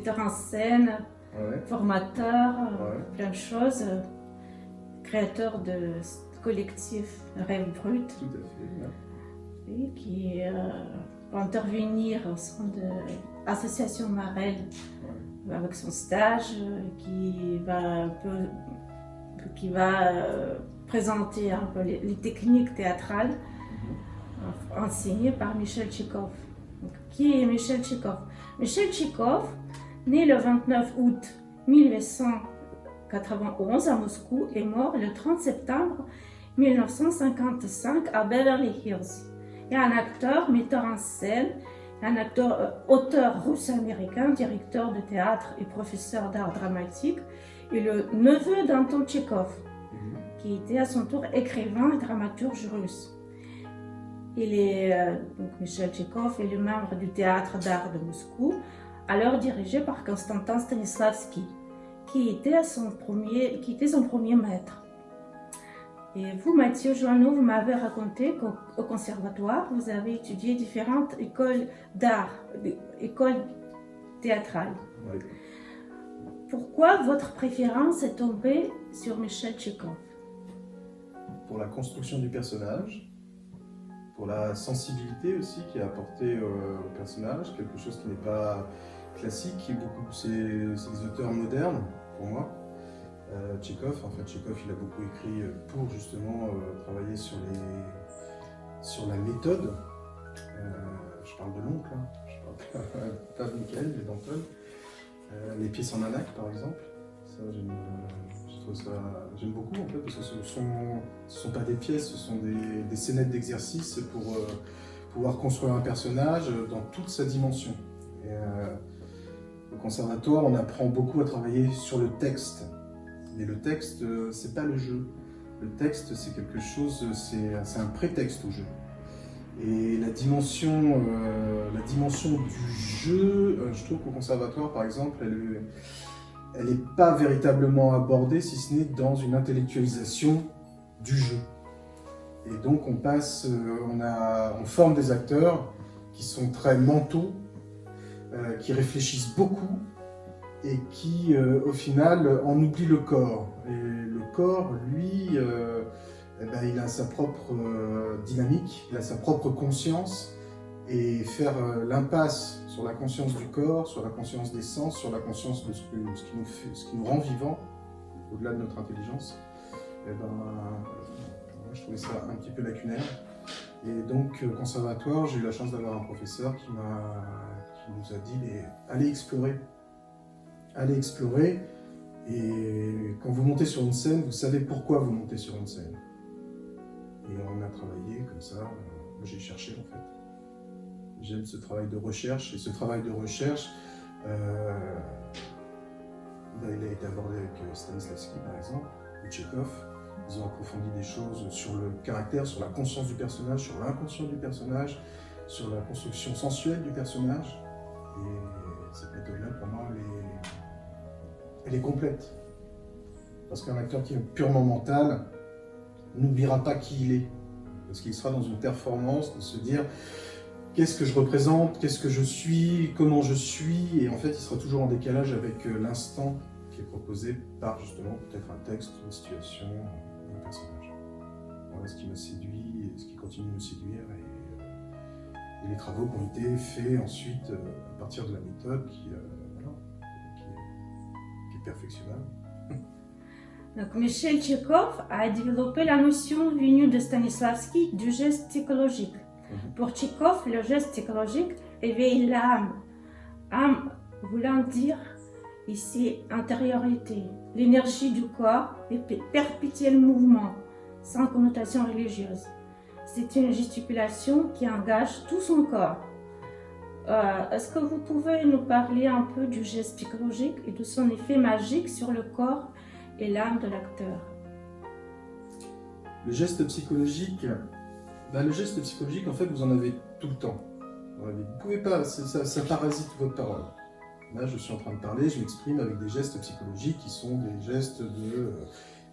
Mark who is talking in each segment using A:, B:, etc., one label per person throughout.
A: metteur en scène,
B: Ouais.
A: formateur,
B: Ouais.
A: plein de choses, créateur de collectif Rêve Brut,
B: Tout à fait. Ouais.
A: et qui va intervenir au sein de l'association Marel avec son stage, qui va présenter un peu les techniques théâtrales enseignées par Michel Tchekhov. Donc, qui est Michel Tchekhov? Michel Tchekhov, né le 29 août 1891 à Moscou, est mort le 30 septembre 1955 à Beverly Hills. Il est un acteur, metteur en scène, un acteur, auteur russe-américain, directeur de théâtre et professeur d'art dramatique, et le neveu d'Anton Tchekhov, qui était à son tour écrivain et dramaturge russe. Donc Michel Tchekhov est le membre du théâtre d'art de Moscou, alors dirigé par Konstantin Stanislavski, qui était son premier maître. Et vous, Mathieu Joanneau, vous m'avez raconté qu'au conservatoire, vous avez étudié différentes écoles d'art, écoles théâtrales.
B: Oui.
A: Pourquoi votre préférence est tombée sur Michel Tchekhov?
B: Pour la construction du personnage, pour la sensibilité aussi qu'il a apportée au personnage, quelque chose qui n'est pas classique, c'est des auteurs modernes pour moi. Tchekhov, il a beaucoup écrit pour justement travailler sur la méthode. Je parle de l'oncle, hein. Je parle pas de Michael, mais d'Anton. Les pièces en anac, par exemple, ça j'aime beaucoup en fait, parce que ce sont pas des pièces, ce sont des scénettes d'exercice pour pouvoir construire un personnage dans toute sa dimension. Et, au conservatoire, on apprend beaucoup à travailler sur le texte. Mais le texte, c'est pas le jeu. Le texte, c'est quelque chose, c'est un prétexte au jeu. Et la dimension du jeu, je trouve qu'au conservatoire, par exemple, elle n'est pas véritablement abordée, si ce n'est dans une intellectualisation du jeu. Et donc on forme des acteurs qui sont très mentaux, qui réfléchissent beaucoup, et qui, au final, en oublie le corps. Et le corps, lui, il a sa propre dynamique, il a sa propre conscience, et faire l'impasse sur la conscience du corps, sur la conscience des sens, sur la conscience de ce qui nous rend vivants, au-delà de notre intelligence, je trouvais ça un petit peu lacunaire. Et donc, au conservatoire, j'ai eu la chance d'avoir un professeur qui nous a dit allez explorer, et quand vous montez sur une scène, vous savez pourquoi vous montez sur une scène. Et on a travaillé comme ça, j'ai cherché en fait. J'aime ce travail de recherche, et ce travail de recherche, il a été abordé avec Stanislavski par exemple, ou Tchekhov. Ils ont approfondi des choses sur le caractère, sur la conscience du personnage, sur l'inconscient du personnage, sur la construction sensuelle du personnage. Et cette méthode-là, pour moi, elle est complète. Parce qu'un acteur qui est purement mental n'oubliera pas qui il est. Parce qu'il sera dans une performance de se dire qu'est-ce que je représente, qu'est-ce que je suis, comment je suis. Et en fait, il sera toujours en décalage avec l'instant qui est proposé par justement peut-être un texte, une situation, un personnage. Voilà ce qui m'a séduit et ce qui continue de me séduire. Et les travaux qui ont été faits ensuite à partir de la méthode qui est perfectionnable.
A: Donc, Michel Tchekhov a développé la notion venue de Stanislavski du geste psychologique. Pour Tchekhov, le geste psychologique éveille l'âme. Âme voulant dire ici intériorité, l'énergie du corps et perpétuel mouvement, sans connotation religieuse. C'est une gesticulation qui engage tout son corps. Est-ce que vous pouvez nous parler un peu du geste psychologique et de son effet magique sur le corps et l'âme de l'acteur?
B: Le geste psychologique, en fait, vous en avez tout le temps. Vous ne pouvez pas, ça parasite votre parole. Là, je suis en train de parler, je m'exprime avec des gestes psychologiques qui sont des gestes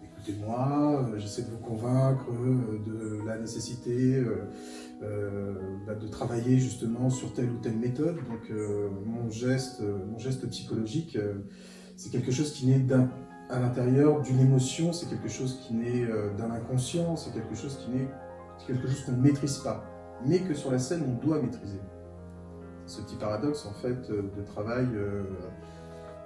B: écoutez-moi, j'essaie de vous convaincre de la nécessité de travailler justement sur telle ou telle méthode. Donc mon geste psychologique, c'est quelque chose qui naît à l'intérieur d'une émotion, c'est quelque chose qui naît d'un inconscient, c'est quelque chose qu'on ne maîtrise pas, mais que sur la scène on doit maîtriser. Ce petit paradoxe en fait de travail,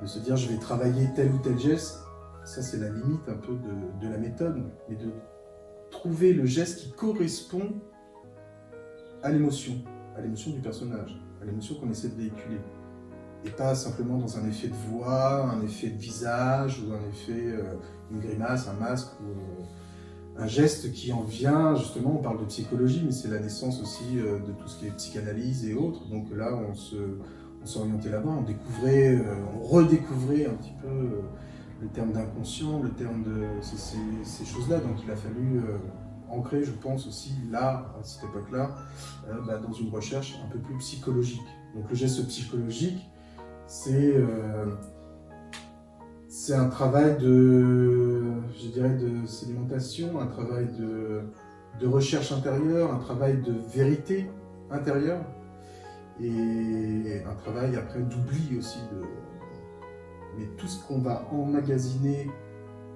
B: de se dire je vais travailler tel ou tel geste, ça c'est la limite un peu de la méthode, mais de trouver le geste qui correspond à l'émotion du personnage, à l'émotion qu'on essaie de véhiculer. Et pas simplement dans un effet de voix, un effet de visage, ou un effet, une grimace, un masque, ou un geste qui en vient, justement, on parle de psychologie, mais c'est la naissance aussi de tout ce qui est psychanalyse et autres. Donc là, on s'orientait là-bas, on redécouvrait un petit peu le terme d'inconscient, le terme de ces choses-là. Donc il a fallu ancrer, je pense aussi, là, à cette époque-là, dans une recherche un peu plus psychologique. Donc le geste psychologique, c'est un travail de sédimentation, un travail de recherche intérieure, un travail de vérité intérieure, et un travail après d'oubli aussi. Mais tout ce qu'on va emmagasiner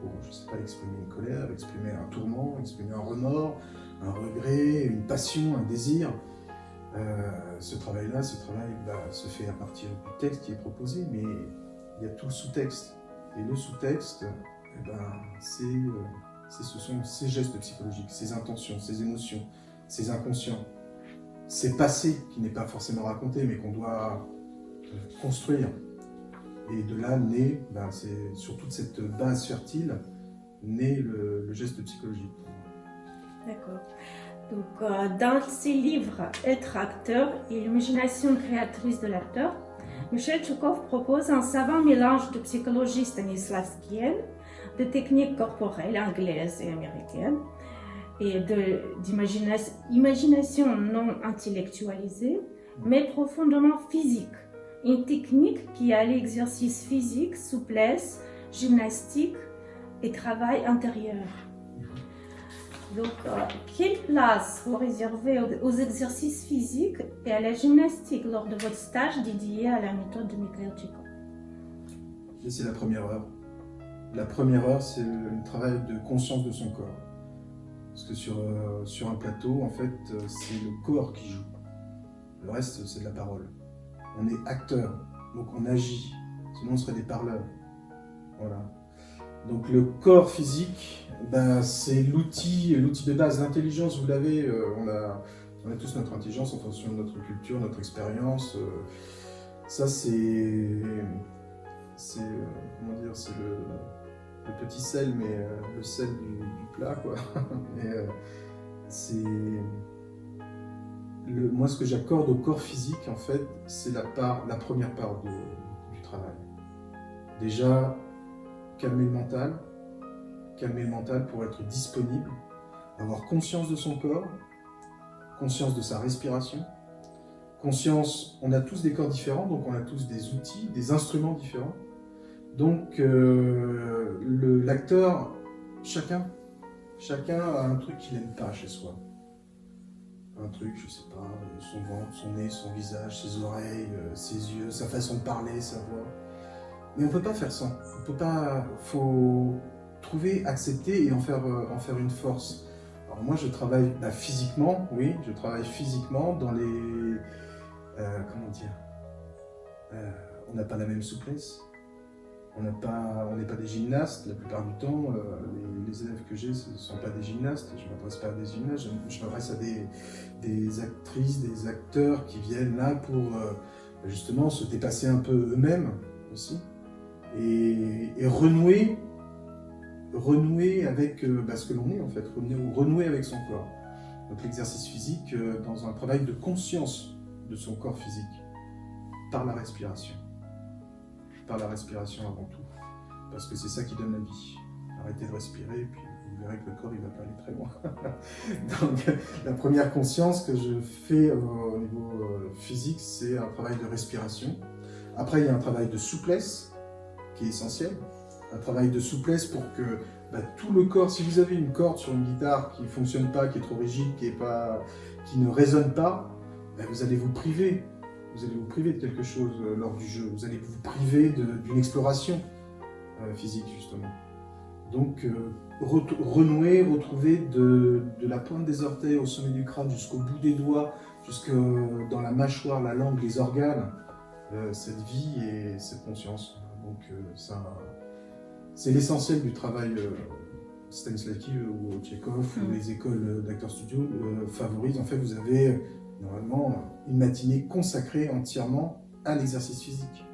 B: pour, je sais pas, exprimer une colère, exprimer un tourment, exprimer un remords, un regret, une passion, un désir, ce travail-là se fait à partir du texte qui est proposé, mais il y a tout le sous-texte. Et le sous-texte, ce sont ces gestes psychologiques, ces intentions, ces émotions, ces inconscients, ces passés qui n'est pas forcément raconté, mais qu'on doit construire. Et de là naît, c'est sur toute cette base fertile, naît le geste psychologique.
A: D'accord. Donc, dans ses livres Être acteur et l'imagination créatrice de l'acteur, Michel Tchoukov propose un savant mélange de psychologie stanislavskienne, de techniques corporelles anglaises et américaines, et d'imagination non intellectualisée, mais profondément physique. Une technique qui allie exercice physique, souplesse, gymnastique et travail intérieur. Donc, quelle place vous réservez aux exercices physiques et à la gymnastique lors de votre stage dédié à la méthode de Mikhail Tchekhov?
B: C'est la première heure. La première heure, c'est le travail de conscience de son corps. Parce que sur un plateau, en fait, c'est le corps qui joue. Le reste, c'est de la parole. On est acteur, donc on agit. Sinon, on serait des parleurs. Voilà. Donc le corps physique, c'est l'outil de base. L'intelligence, vous l'avez, on a tous notre intelligence en fonction de notre culture, notre expérience. Ça, c'est comment dire, c'est le petit sel, mais le sel du plat, quoi. Mais moi, ce que j'accorde au corps physique, en fait, c'est la première part du travail. Déjà, calmer le mental pour être disponible, avoir conscience de son corps, conscience de sa respiration, conscience, on a tous des corps différents, donc on a tous des outils, des instruments différents. Donc l'acteur, chacun a un truc qu'il n'aime pas chez soi. Un truc, je sais pas, son ventre, son nez, son visage, ses oreilles, ses yeux, sa façon de parler, sa voix. Mais on peut pas faire ça. Faut trouver, accepter et en faire une force. Alors moi, je travaille physiquement, oui, je travaille physiquement dans les... comment dire, on n'a pas la même souplesse. On n'est pas des gymnastes, la plupart du temps, les élèves que j'ai, ce ne sont pas des gymnastes, je ne m'adresse pas à des gymnastes, je m'adresse à des actrices, des acteurs qui viennent là pour justement se dépasser un peu eux-mêmes aussi, et renouer avec ce que l'on est en fait, renouer avec son corps. Donc l'exercice physique dans un travail de conscience de son corps physique, par la respiration. Par la respiration avant tout, parce que c'est ça qui donne la vie. Arrêtez de respirer, et puis vous verrez que le corps il va pas aller très loin. Donc la première conscience que je fais au niveau physique, c'est un travail de respiration. Après il y a un travail de souplesse qui est essentiel, un travail de souplesse pour que tout le corps, si vous avez une corde sur une guitare qui ne fonctionne pas, qui est trop rigide, qui ne résonne pas, vous allez vous priver. Vous allez vous priver de quelque chose lors du jeu. Vous allez vous priver d'une exploration physique, justement. Donc, renouer, retrouver de la pointe des orteils au sommet du crâne jusqu'au bout des doigts, jusque dans la mâchoire, la langue, les organes, cette vie et cette conscience. Donc, c'est l'essentiel du travail Stanislavski ou Tchekhov ou les écoles d'acteurs studio favorisent. En fait, vous avez normalement une matinée consacrée entièrement à l'exercice physique,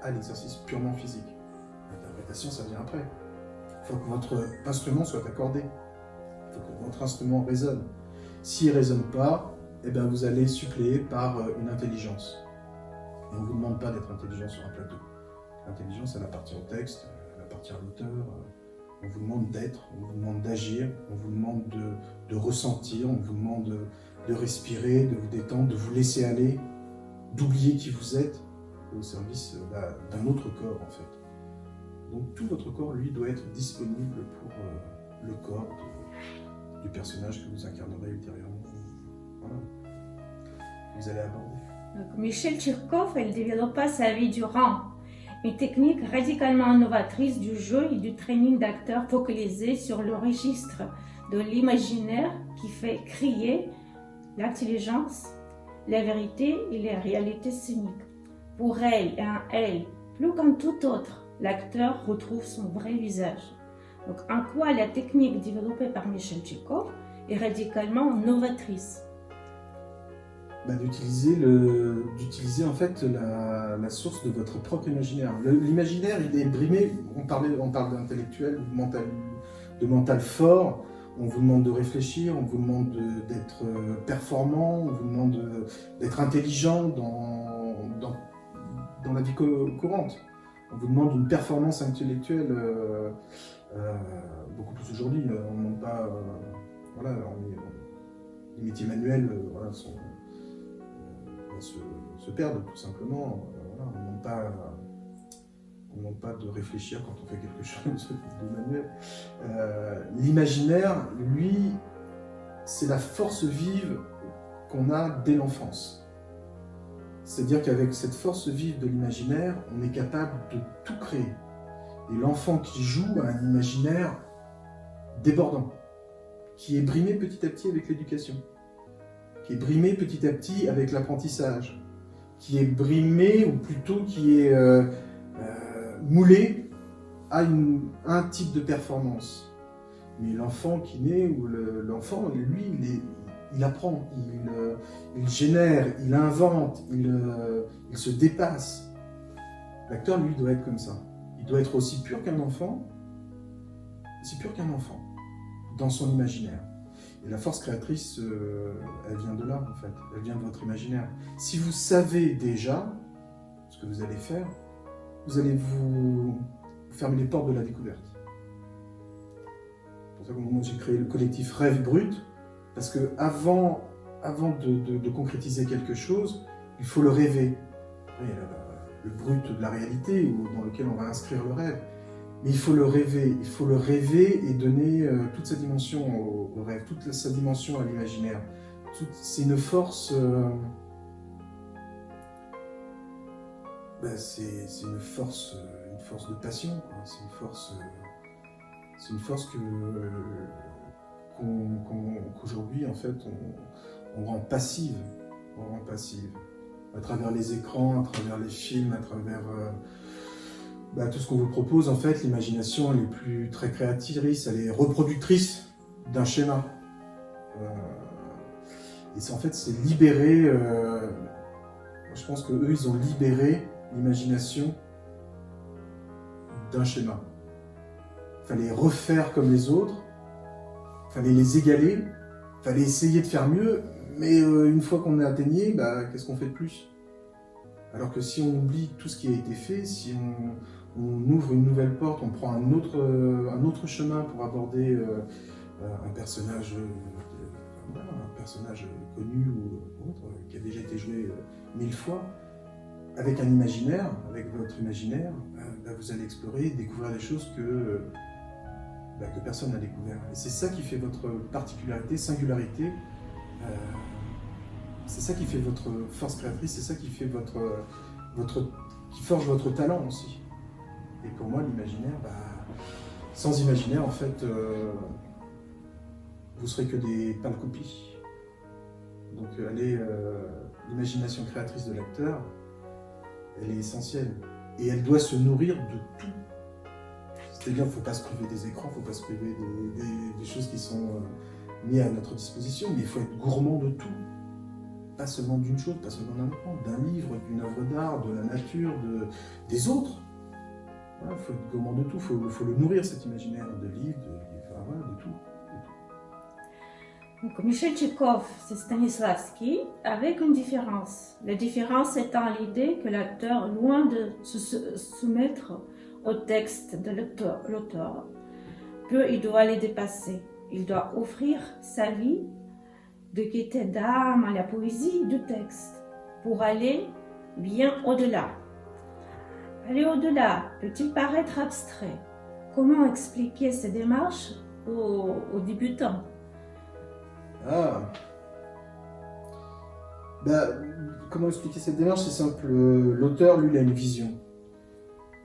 B: à l'exercice purement physique. L'interprétation, ça vient après. Il faut que votre instrument soit accordé. Il faut que votre instrument résonne. S'il ne résonne pas, vous allez suppléer par une intelligence. Et on ne vous demande pas d'être intelligent sur un plateau. L'intelligence, elle appartient au texte, elle appartient à l'auteur. On vous demande d'être, on vous demande d'agir, on vous demande de ressentir, on vous demande de respirer, de vous détendre, de vous laisser aller, d'oublier qui vous êtes au service d'un autre corps, en fait. Donc tout votre corps, lui, doit être disponible pour le corps du personnage que vous incarnerez ultérieurement. Voilà. Vous allez aborder.
A: Donc, Michel Tcherkov, elle développa sa vie durant une technique radicalement novatrice du jeu et du training d'acteurs focalisé sur le registre de l'imaginaire qui fait crier l'intelligence, la vérité et les réalités scéniques. Pour elle et en elle, plus qu'en tout autre, l'acteur retrouve son vrai visage. Donc, en quoi la technique développée par Michel Tcherkov est radicalement novatrice?
B: D'utiliser en fait la source de votre propre imaginaire. L'imaginaire, il est brimé. On parle d'intellectuel, de mental fort. On vous demande de réfléchir, on vous demande d'être performant, on vous demande d'être intelligent dans la vie courante. On vous demande une performance intellectuelle beaucoup plus aujourd'hui. On ne demande pas. Les métiers manuels se perdent tout simplement. On ne demande pas de réfléchir quand on fait quelque chose de manuel. L'imaginaire, lui, c'est la force vive qu'on a dès l'enfance. C'est-à-dire qu'avec cette force vive de l'imaginaire, on est capable de tout créer. Et l'enfant qui joue a un imaginaire débordant, qui est brimé petit à petit avec l'éducation, qui est brimé petit à petit avec l'apprentissage, qui est brimé, ou plutôt qui est moulé à un type de performance. Mais l'enfant qui naît, ou l'enfant, lui, il apprend, il génère, il invente, il se dépasse. L'acteur, lui, doit être comme ça. Il doit être aussi pur qu'un enfant, dans son imaginaire. Et la force créatrice, elle vient de là, en fait. Elle vient de votre imaginaire. Si vous savez déjà ce que vous allez faire, vous allez vous fermer les portes de la découverte. C'est pour ça qu'au moment où j'ai créé le collectif Rêve Brut, parce que avant de concrétiser quelque chose, il faut le rêver. Il y a le brut de la réalité, dans lequel on va inscrire le rêve. Mais il faut le rêver et donner toute sa dimension au rêve, toute sa dimension à l'imaginaire. C'est une force... c'est une force de passion, quoi. C'est une force qu'aujourd'hui, en fait, on rend passive. À travers les écrans, à travers les films, à travers... tout ce qu'on vous propose, en fait, l'imagination, elle est plus très créatrice, elle est reproductrice d'un schéma. Et en fait, c'est libérer... je pense qu'eux, ils ont libéré l'imagination d'un schéma. Il fallait refaire comme les autres, il fallait les égaler, il fallait essayer de faire mieux, mais une fois qu'on a atteigné, qu'est-ce qu'on fait de plus? Alors que si on oublie tout ce qui a été fait, si on ouvre une nouvelle porte, on prend un autre chemin pour aborder un personnage connu ou autre, qui a déjà été joué 1000 fois, avec un imaginaire, avec votre imaginaire, vous allez explorer, découvrir des choses que que personne n'a découvert. Et c'est ça qui fait votre particularité, singularité. C'est ça qui fait votre force créatrice, c'est ça qui fait qui forge votre talent aussi. Et pour moi, l'imaginaire, sans imaginaire, en fait, vous serez que des pâles copies. Donc, l'imagination créatrice de l'acteur, elle est essentielle. Et elle doit se nourrir de tout. C'est-à-dire qu'il ne faut pas se priver des écrans, il ne faut pas se priver des choses qui sont mises à notre disposition, mais il faut être gourmand de tout. Pas seulement d'une chose, pas seulement d'un écran, d'un livre, d'une œuvre d'art, de la nature, des autres. Il faut être gourmand de tout, il faut le nourrir, cet imaginaire de livres, de tout.
A: Donc, Michel Tchekhov, c'est Stanislavski, avec une différence. La différence étant l'idée que l'acteur, loin de se soumettre au texte de l'auteur, il doit les dépasser. Il doit offrir sa vie de gaieté d'âme à la poésie du texte pour aller bien au-delà. Aller au-delà peut-il paraître abstrait? Comment expliquer ces démarches aux débutants?
B: Comment expliquer cette démarche? C'est simple. L'auteur, lui, il a une vision.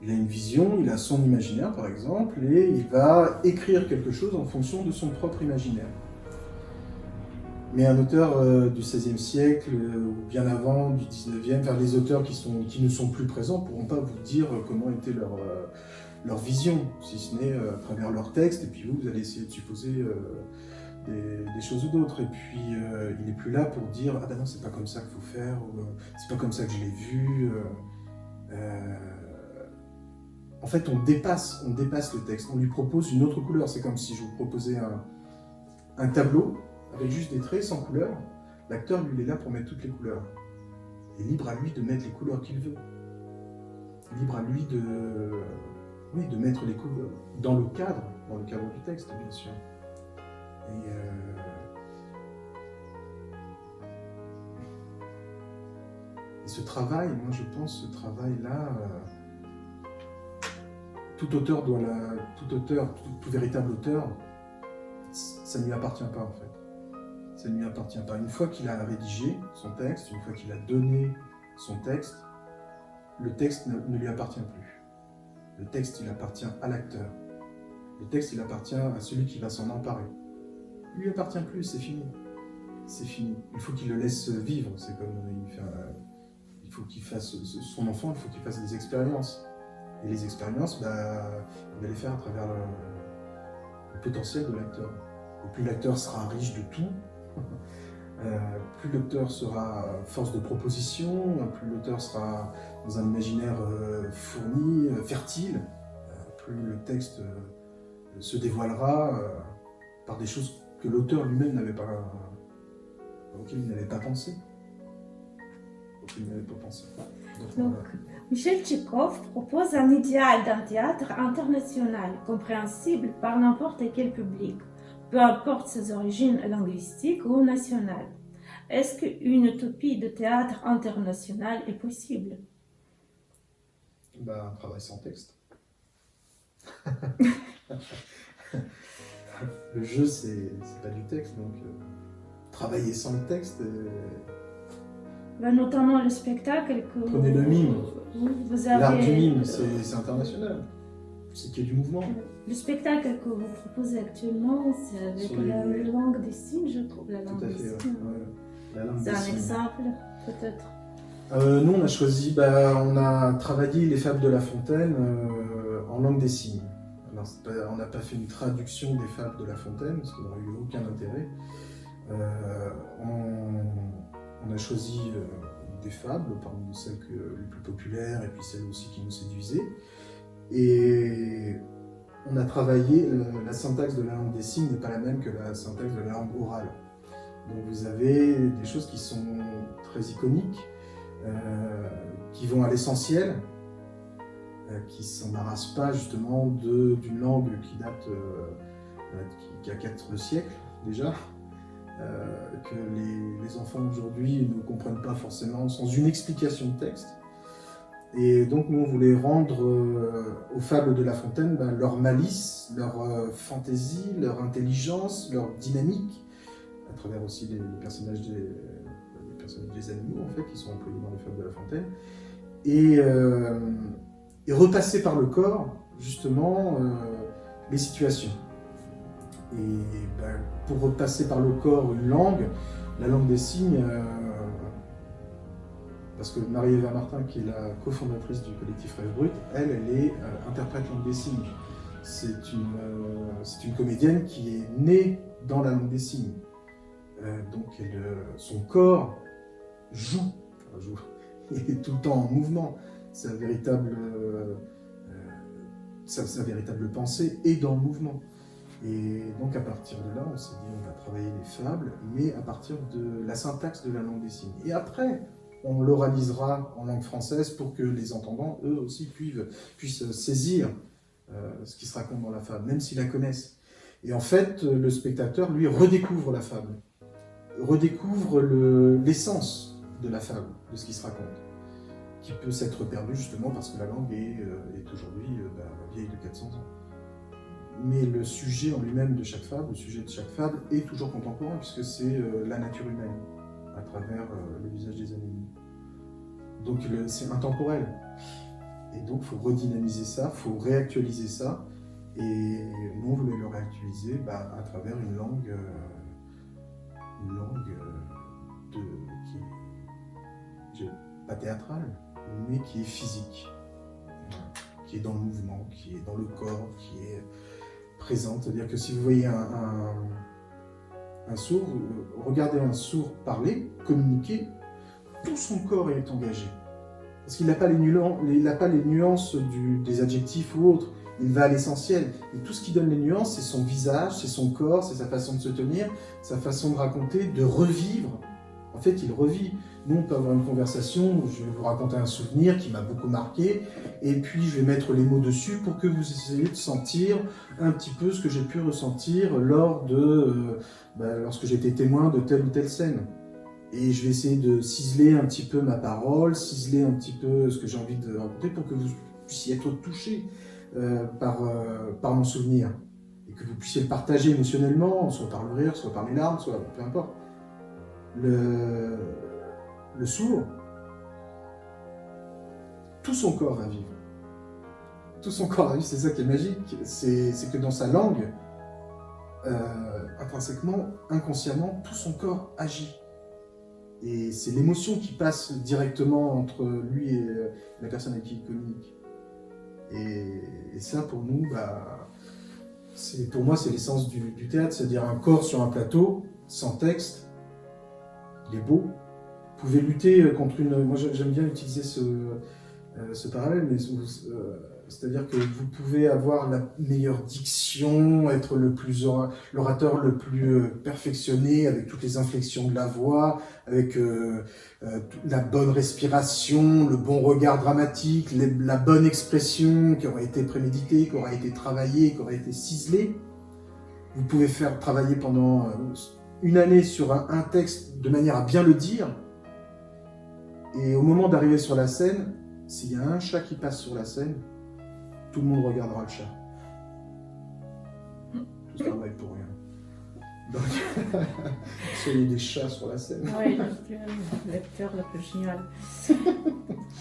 B: Il a une vision, il a son imaginaire, par exemple, et il va écrire quelque chose en fonction de son propre imaginaire. Mais un auteur du XVIe siècle, ou bien avant, du XIXe, les auteurs qui ne sont plus présents ne pourront pas vous dire comment était leur vision, si ce n'est à travers leur texte, et puis vous allez essayer de supposer des choses ou d'autres. Et puis il n'est plus là pour dire « Ah ben non, c'est pas comme ça qu'il faut faire » ou « C'est pas comme ça que je l'ai vu ». En fait, on dépasse le texte, on lui propose une autre couleur. C'est comme si je vous proposais un tableau avec juste des traits sans couleur. L'acteur, lui, il est là pour mettre toutes les couleurs. Et libre à lui de mettre les couleurs qu'il veut. Libre à lui de mettre les couleurs dans le cadre du texte, bien sûr. Et ce travail, moi je pense, ce travail-là, tout véritable auteur, ça ne lui appartient pas en fait. Ça ne lui appartient pas. Une fois qu'il a rédigé son texte, une fois qu'il a donné son texte, le texte ne lui appartient plus. Le texte, il appartient à l'acteur. Le texte, il appartient à celui qui va s'en emparer. Il ne lui appartient plus, c'est fini. C'est fini. Il faut qu'il le laisse vivre. C'est comme il faut qu'il fasse son enfant, il faut qu'il fasse des expériences. Et les expériences, il va les faire à travers le potentiel de l'acteur. Et plus l'acteur sera riche de tout, plus l'auteur sera force de proposition, plus l'auteur sera dans un imaginaire fourni, fertile, plus le texte se dévoilera par des choses que l'auteur lui-même auxquelles il n'avait pas pensé.
A: Donc, Michel Tchekhov propose un idéal d'un théâtre international, compréhensible par n'importe quel public, peu importe ses origines linguistiques ou nationales. Est-ce qu'une utopie de théâtre international est possible?
B: Un travail sans texte. Le jeu, c'est pas du texte, donc travailler sans le texte.
A: Notamment le spectacle que
B: prenez le mime.
A: Vous avez.
B: L'art du mime, c'est international. C'est qu'il y a du mouvement.
A: Le spectacle que vous proposez actuellement, c'est avec la langue des signes, je trouve. La langue
B: Tout à
A: des
B: fait,
A: signes.
B: La langue
A: C'est
B: des
A: un
B: signes.
A: exemple, peut-être.
B: Nous, on a choisi, on a travaillé les fables de La Fontaine en langue des signes. Alors, on n'a pas fait une traduction des fables de La Fontaine, parce qu'il n'aurait eu aucun intérêt. On a choisi des fables, parmi celles les plus populaires, et puis celles aussi qui nous séduisaient. Et on a travaillé, la syntaxe de la langue des signes n'est pas la même que la syntaxe de la langue orale. Donc vous avez des choses qui sont très iconiques, qui vont à l'essentiel, qui ne s'embarrassent pas justement d'une langue qui date, qui a 4 siècles déjà, que les enfants aujourd'hui ne comprennent pas forcément sans une explication de texte. Et donc nous on voulait rendre aux fables de La Fontaine leur malice, leur fantaisie, leur intelligence, leur dynamique, à travers aussi les personnages des animaux en fait qui sont employés dans les fables de La Fontaine, et repasser par le corps justement les situations. Et pour repasser par le corps une langue, la langue des signes, parce que Marie-Eva Martin, qui est la cofondatrice du collectif Rêve Brut, elle est interprète langue des signes. C'est une comédienne qui est née dans la langue des signes. Donc son corps joue, il est tout le temps en mouvement. Sa véritable pensée est dans le mouvement. Et donc à partir de là, on s'est dit on va travailler les fables, mais à partir de la syntaxe de la langue des signes. Et après, on l'oralisera en langue française pour que les entendants, eux aussi, puissent saisir ce qui se raconte dans la fable, même s'ils la connaissent. Et en fait, le spectateur, lui, redécouvre la fable, redécouvre l'essence de la fable, de ce qui se raconte, qui peut s'être perdu justement parce que la langue est aujourd'hui vieille de 400 ans. Mais le sujet en lui-même de chaque fable, le sujet de chaque fable est toujours contemporain, puisque c'est la nature humaine, à travers le visage des animaux. Donc c'est intemporel. Et donc il faut redynamiser ça, il faut réactualiser ça. Et nous, on voulait le réactualiser à travers une langue qui est pas théâtrale, mais qui est physique, qui est dans le mouvement, qui est dans le corps, qui est présente. C'est-à-dire que si vous voyez un sourd, regardez un sourd parler, communiquer, tout son corps est engagé. Parce qu'il n'a pas les nuances des adjectifs ou autres. Il va à l'essentiel. Et tout ce qui donne les nuances, c'est son visage, c'est son corps, c'est sa façon de se tenir, sa façon de raconter, de revivre. En fait, il revit. Nous, on peut avoir une conversation, je vais vous raconter un souvenir qui m'a beaucoup marqué, et puis je vais mettre les mots dessus pour que vous essayiez de sentir un petit peu ce que j'ai pu ressentir lorsque j'étais témoin de telle ou telle scène. Et je vais essayer de ciseler un petit peu ma parole, ciseler un petit peu ce que j'ai envie de raconter pour que vous puissiez être touché par mon souvenir. Et que vous puissiez le partager émotionnellement, soit par le rire, soit par les larmes, soit peu importe. Le sourd, tout son corps va vivre. Tout son corps va vivre, c'est ça qui est magique. C'est que dans sa langue, intrinsèquement, inconsciemment, tout son corps agit. Et c'est l'émotion qui passe directement entre lui et la personne avec qui il communique. Et ça, pour nous, pour moi, c'est l'essence du théâtre, c'est-à-dire un corps sur un plateau, sans texte, il est beau. Vous pouvez lutter contre une... Moi, j'aime bien utiliser ce parallèle, mais c'est-à-dire que vous pouvez avoir la meilleure diction, être l'orateur le plus perfectionné, avec toutes les inflexions de la voix, avec la bonne respiration, le bon regard dramatique, la bonne expression qui aura été préméditée, qui aura été travaillée, qui aura été ciselée. Vous pouvez faire travailler pendant une année sur un texte de manière à bien le dire. Et au moment d'arriver sur la scène, s'il y a un chat qui passe sur la scène, tout le monde regardera le chat. Tout ce travail pour rien. Donc, soyez des chats sur la scène.
A: Oui, l'acteur le plus génial.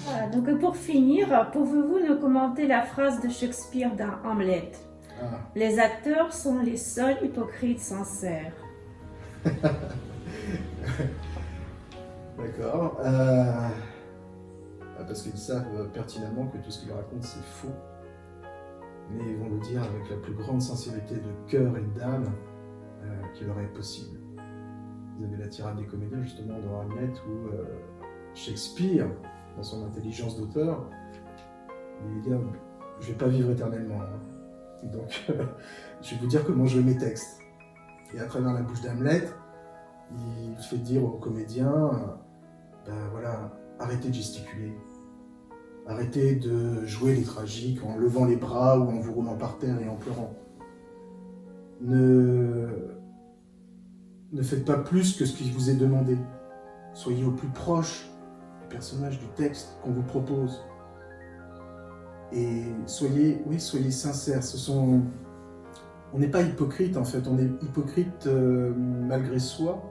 A: Voilà, donc pour finir, pouvez-vous nous commenter la phrase de Shakespeare dans Hamlet? Les acteurs sont les seuls hypocrites sincères.
B: D'accord. Parce qu'ils savent pertinemment que tout ce qu'ils racontent, c'est faux. Mais ils vont le dire avec la plus grande sincérité de cœur et d'âme qui leur est possible. Vous avez la tirade des comédiens, justement, dans Hamlet, où Shakespeare, dans son intelligence d'auteur, il dit « Je ne vais pas vivre éternellement. Hein. Donc, je vais vous dire comment je veux mes textes. » Et à travers la bouche d'Hamlet, il fait dire aux comédiens voilà, arrêtez de gesticuler. Arrêtez de jouer les tragiques en levant les bras ou en vous roulant par terre et en pleurant. Ne faites pas plus que ce qui vous est demandé. Soyez au plus proche du personnage, du texte qu'on vous propose. Et soyez sincères. On n'est pas hypocrite en fait, on est hypocrite malgré soi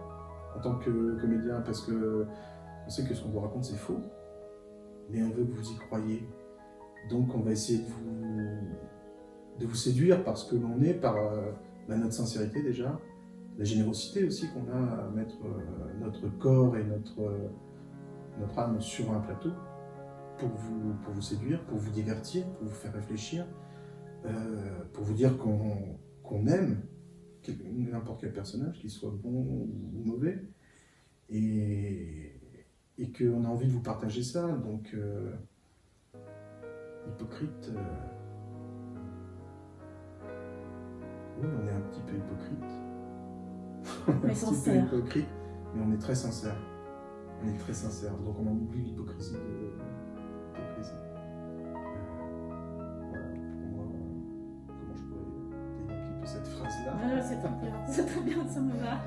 B: en tant que comédien parce que on sait que ce qu'on vous raconte c'est faux, mais on veut que vous y croyiez. Donc on va essayer de vous séduire par ce que l'on est, par notre sincérité déjà, la générosité aussi qu'on a à mettre notre corps et notre âme sur un plateau pour vous séduire, pour vous divertir, pour vous faire réfléchir, pour vous dire qu'on aime n'importe quel personnage, qu'il soit bon ou mauvais, et qu'on a envie de vous partager ça. Donc, hypocrite, oui, on est un petit peu hypocrite.
A: Mais sincère.
B: Hypocrite, mais on est très sincère. On est très sincère, donc on en oublie l'hypocrisie l'hypocrisie. Voilà, pour moi, comment je pourrais développer un petit peu cette phrase-là.
A: Ah, c'est très bien, ça me va.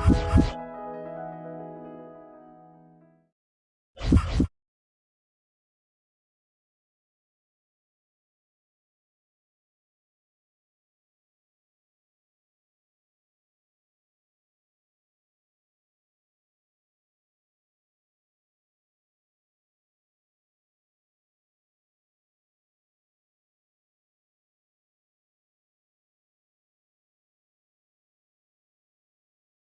A: Voilà.